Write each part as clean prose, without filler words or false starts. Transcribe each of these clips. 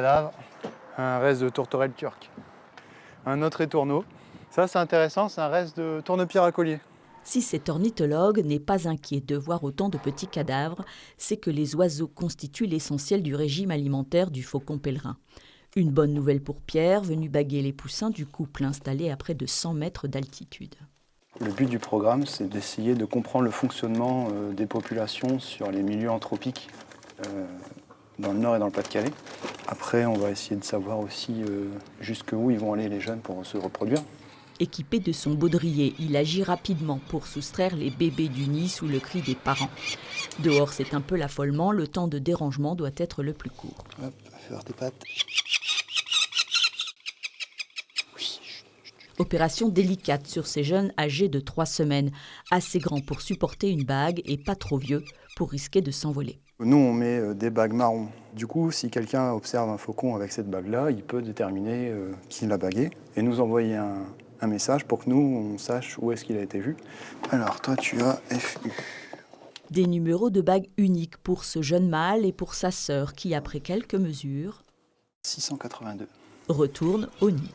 Cadavre, un reste de tourterelle turque. Un autre étourneau. Ça, c'est intéressant, c'est un reste de tourne-pierre à collier. Si cet ornithologue n'est pas inquiet de voir autant de petits cadavres, c'est que les oiseaux constituent l'essentiel du régime alimentaire du faucon pèlerin. Une bonne nouvelle pour Pierre, venu baguer les poussins du couple installé à près de 100 mètres d'altitude. Le but du programme, c'est d'essayer de comprendre le fonctionnement des populations sur les milieux anthropiques dans le Nord et dans le Pas-de-Calais. Après, on va essayer de savoir aussi jusqu'où ils vont aller les jeunes pour se reproduire. Équipé de son baudrier, il agit rapidement pour soustraire les bébés du nid sous le cri des parents. Dehors, c'est un peu l'affolement, le temps de dérangement doit être le plus court. Hop, faire tes pattes. Opération délicate sur ces jeunes âgés de 3 semaines, assez grands pour supporter une bague et pas trop vieux pour risquer de s'envoler. Nous, on met des bagues marron. Du coup, si quelqu'un observe un faucon avec cette bague-là, il peut déterminer qui l'a bagué et nous envoyer un message pour que nous, on sache où est-ce qu'il a été vu. Alors, toi, tu as FU. Des numéros de bague uniques pour ce jeune mâle et pour sa sœur qui, après quelques mesures, 682. retourne au nid.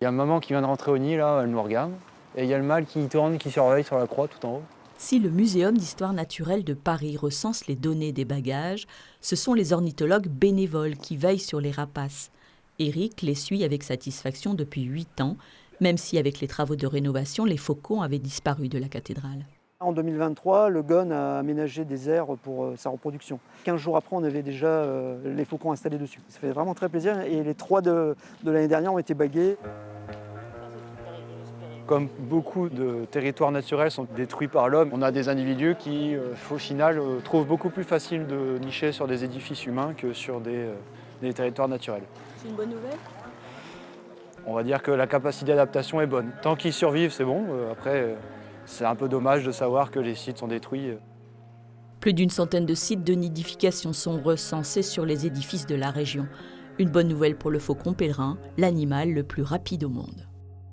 Il y a maman qui vient de rentrer au nid, là, elle nous regarde. Et il y a le mâle qui tourne, qui surveille sur la croix tout en haut. Si le Muséum d'histoire naturelle de Paris recense les données des bagages, ce sont les ornithologues bénévoles qui veillent sur les rapaces. Éric les suit avec satisfaction depuis 8 ans, même si avec les travaux de rénovation, les faucons avaient disparu de la cathédrale. En 2023, le GON a aménagé des aires pour sa reproduction. 15 jours après, on avait déjà les faucons installés dessus. Ça fait vraiment très plaisir et les 3 de l'année dernière ont été bagués. Comme beaucoup de territoires naturels sont détruits par l'homme, on a des individus qui, au final, trouvent beaucoup plus facile de nicher sur des édifices humains que sur des territoires naturels. C'est une bonne nouvelle ? On va dire que la capacité d'adaptation est bonne. Tant qu'ils survivent, c'est bon. Après, c'est un peu dommage de savoir que les sites sont détruits. Plus d'une centaine de sites de nidification sont recensés sur les édifices de la région. Une bonne nouvelle pour le faucon pèlerin, l'animal le plus rapide au monde.